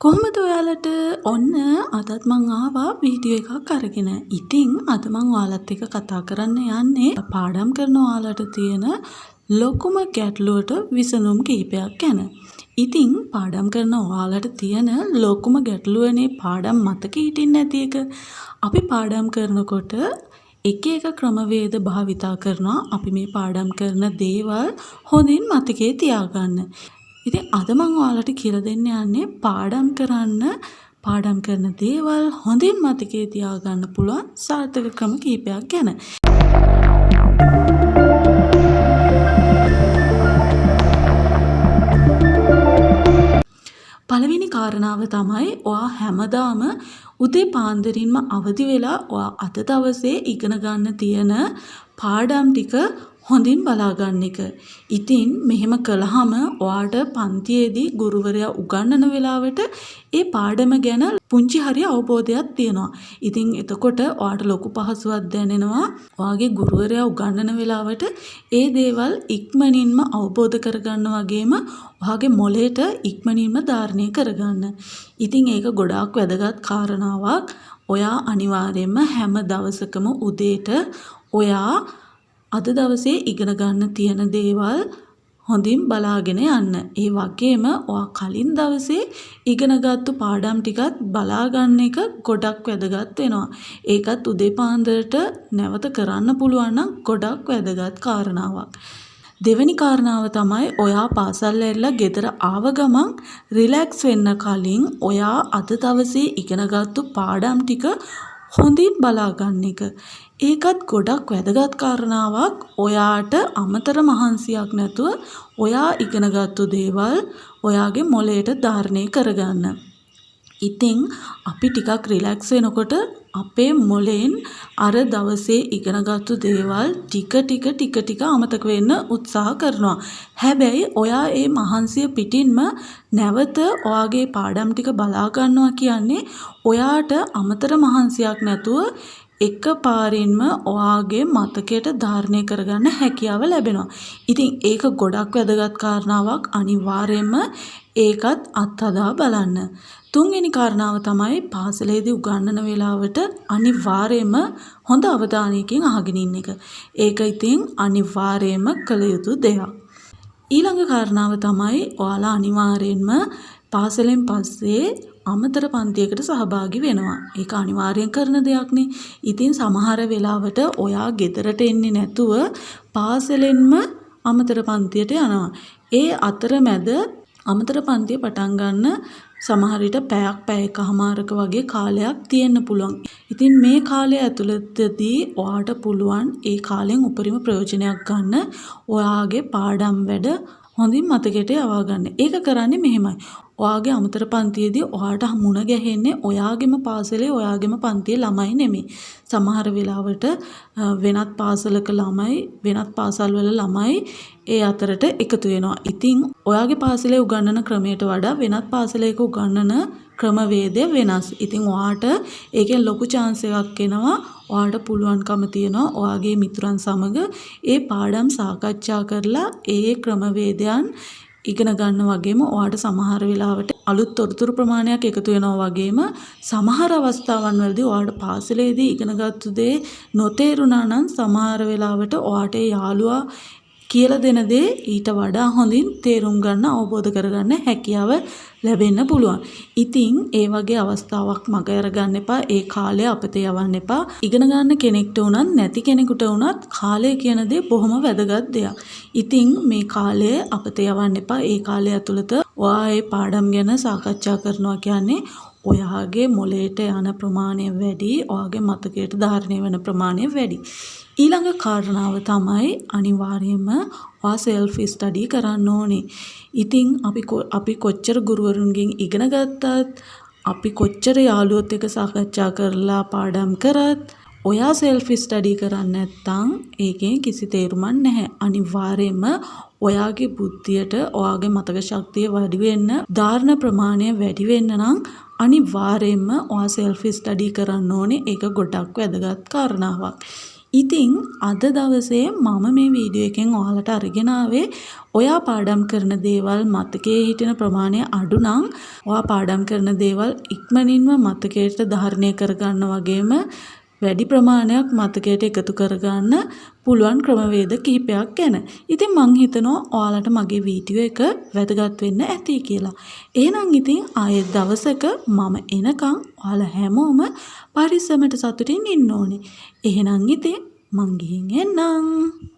කොහොමද ඔයාලට ඔන්න අදත් මං ආවා වීඩියෝ එකක් අරගෙන. ඉතින් අද මං ඔයාලත් එක්ක කතා කරන්න යන්නේ පාඩම් කරන ඔයාලට තියෙන ලොකුම ගැටලුවට විසඳුම් කිහිපයක් ගැන. ඉතින් පාඩම් කරන ඔයාලට තියෙන ලොකුම ගැටලුවනේ පාඩම් මතක හිටින්නේ නැති එක. අපි පාඩම් කරනකොට එක එක ක්‍රමවේද භාවිතා කරනවා අපි මේ පාඩම් කරන දේවල් හොඳින් මතකේ තියාගන්න. ඉතින් අද මම ඔයාලට කියලා දෙන්න යන්නේ පාඩම් කරන දේවල් හොඳින් මතකේ තියාගන්න පුළුවන් සාර්ථක ක්‍රම කිහිපයක් ගැන. පළවෙනි කාරණාව තමයි ඔයා හැමදාම උදේ පාන්දරින්ම අවදි වෙලා ඔයා අද දවසේ ඉගෙන ගන්න තියෙන පාඩම් ටික හොඳින් බලා ගන්න එක. ඉතින් මෙහෙම කළාම ඔයාට පන්තියේදී ගුරුවරයා උගන්වන වෙලාවට ඒ පාඩම ගැන පුංචි හරි අවබෝධයක් තියෙනවා. ඉතින් එතකොට ඔයාට ලොකු පහසුවක් දැනෙනවා. ඔයාගේ ගුරුවරයා උගන්වන වෙලාවට ඒ දේවල් ඉක්මනින්ම අවබෝධ කරගන්න වගේම ඔයාගේ මොළයට ඉක්මනින්ම ධාරණය කරගන්න. ඉතින් ඒක ගොඩාක් වැදගත් කාරණාවක්. ඔයා අනිවාර්යයෙන්ම හැම දවසකම උදේට ඔයා අද දවසේ ඉගෙන ගන්න තියෙන දේවල් හොඳින් බලාගෙන යන්න. ඒ වගේම ඔයා කලින් දවසේ ඉගෙනගත්තු පාඩම් ටිකත් බලා ගන්න එක ගොඩක් වැදගත් වෙනවා. ඒකත් උදේ පාන්දරට නැවත කරන්න පුළුවන් නම් ගොඩක් වැදගත් කාරණාවක්. දෙවෙනි කාරණාව තමයි ඔයා පාසල් ඇරලා ගෙදර ආව ගමන් රිලැක්ස් වෙන්න කලින් ඔයා අද දවසේ ඉගෙනගත්තු පාඩම් ටික හොඳින් බලා ගන්න එක. ඒකත් ගොඩක් වැදගත් කාරණාවක්. ඔයාට අමතර මහන්සියක් නැතුව ඔයා ඉගෙනගත්තු දේවල් ඔයාගේ මොළයට ධාරණය කරගන්න. ඉතින් අපි ටිකක් රිලැක්ස් වෙනකොට අපේ මොළෙන් අර දවසේ ඉගෙනගත්තු දේවල් ටික අමතක වෙන්න උත්සාහ කරනවා. හැබැයි ඔයා ඒ මහන්සිය පිටින්ම නැවත ඔයාගේ පාඩම් ටික බලා ගන්නවා කියන්නේ ඔයාට අමතර මහන්සියක් නැතුව එක පාරින්ම ඔයාගේ මතකයට ධාරණය කරගන්න හැකියාව ලැබෙනවා. ඉතින් ඒක ගොඩක් වැදගත් කාරණාවක්. අනිවාර්යයෙන්ම ඒකත් අත්හදා බලන්න. තුන්වෙනි කාරණාව තමයි පාසලේදී උගන්වන වෙලාවට අනිවාර්යයෙන්ම හොඳ අවධානයකින් අහගෙන ඉන්න එක. ඒක ඉතින් අනිවාර්යයෙන්ම කළ යුතු දෙයක්. ඊළඟ කාරණාව තමයි ඔයාලා අනිවාර්යයෙන්ම පාසලෙන් පස්සේ අමතර පන්තියකට සහභාගී වෙනවා. ඒක අනිවාර්යෙන් කරන දෙයක්නේ. ඉතින් සමහර වෙලාවට ඔයා ගෙදරට එන්නේ නැතුව පාසලෙන්ම අමතර පන්තියට යනවා. ඒ අතරමැද අමතර පන්තිය පටන් ගන්න සමහර විට පැය එකමාරක වගේ කාලයක් තියෙන්න පුළුවන්. ඉතින් මේ කාලය ඇතුළතදී ඔයාට පුළුවන් ඒ කාලෙන් උපරිම ප්‍රයෝජනයක් ගන්න ඔයාගේ පාඩම් වැඩ හොඳින් මතකයට යවා ගන්න. ඒක කරන්නේ මෙහෙමයි. ඔයාගේ අමතර පන්තියේදී ඔයාට මුණ ගැහෙන්නේ ඔයාගේම පාසලේ ඔයාගේම පන්තියේ ළමයි නෙමෙයි. සමහර වෙලාවට වෙනත් පාසලක ළමයි වෙනත් පාසල්වල ළමයි ඒ අතරට එකතු වෙනවා. ඉතින් ඔයාගේ පාසලේ උගන්වන ක්‍රමයට වඩා වෙනත් පාසලයක උගන්වන ක්‍රමවේදය වෙනස්. ඉතින් ඔයාට ඒකෙන් ලොකු chance එකක් එනවා. ඔයාට පුළුවන්කම තියෙනවා ඔයාගේ මිතුරන් සමග ඒ පාඩම් සාකච්ඡා කරලා ඒ ක්‍රමවේදයන් ඉගෙන ගන්න වගේම ඔයාට සමහර වෙලාවට අලුත් තොරතුරු ප්‍රමාණයක් එකතු වෙනවා වගේම සමහර අවස්ථාවන් වලදී ඔයාට පාසලේදී ඉගෙනගත්තු දේ නොතේරුණා නම් සමහර වෙලාවට ඔයාට යාළුවා කියලා දෙන දේ ඊට වඩා හොඳින් තේරුම් ගන්න අවබෝධ කරගන්න හැකියාව ලැබෙන්න පුළුවන්. ඉතින් ඒ වගේ අවස්ථාවක් මග අරගන්න එපා. ඒ කාලය අපතේ යවන්න එපා. ඉගෙන ගන්න කෙනෙක්ට උනත් නැති කෙනෙකුට උනත් කාලය කියන දේ බොහොම වැදගත් දෙයක්. ඉතින් මේ කාලය අපතේ යවන්න එපා. ඒ කාලය ඇතුළත ඔයා ඒ පාඩම් ගැන සාකච්ඡා කරනවා කියන්නේ ඔයාගේ මොළයට යන ප්‍රමාණය වැඩි, ඔයාගේ මතකයට ධාරණය වෙන ප්‍රමාණය වැඩි. ඊළඟ කාරණාව තමයි අනිවාර්යයෙන්ම ඔයා self study කරන්න ඕනේ. ඉතින් අපි කොච්චර ගුරුවරුන්ගෙන් ඉගෙන ගත්තත් අපි කොච්චර යාළුවොත් එක්ක සාකච්ඡා කරලා පාඩම් කරත් ඔයා self study කරන්නේ නැත්නම් ඒකෙන් කිසි තේරුමක් නැහැ. අනිවාර්යයෙන්ම ඔයාගේ බුද්ධියට ඔයාගේ මතක ශක්තිය වැඩි වෙන්න, ධාරණ ප්‍රමාණය වැඩි වෙන්න නම් අනිවාර්යයෙන්ම ඔයා self study කරන්න ඕනේ. ඒක ගොඩක් වැදගත් කාරණාවක්. ඉතින් අද දවසේ මම මේ වීඩියෝ එකෙන් ඔයාලට අරගෙන ආවේ ඔයා පාඩම් කරන දේවල් මතකයේ හිටින ප්‍රමාණය අඩු නම් ඔයා පාඩම් කරන දේවල් ඉක්මනින්ම මතකයට ධාරණය කරගන්න වගේම වැඩි ප්‍රමාණයක් මතකයට එකතු කරගන්න පුළුවන් ක්‍රමවේද කිහිපයක් ගැන. ඉතින් මං හිතනවා ඔයාලට මගේ වීඩියෝ එක වැදගත් වෙන්න ඇති කියලා. එහෙනම් ඉතින් ආයෙත් දවසක මම එනකන් ඔයාලා හැමෝම පරිස්සමට සතුටින් ඉන්න ඕනේ. එහෙනම් ඉතින් මං ගිහින් එන්නම්.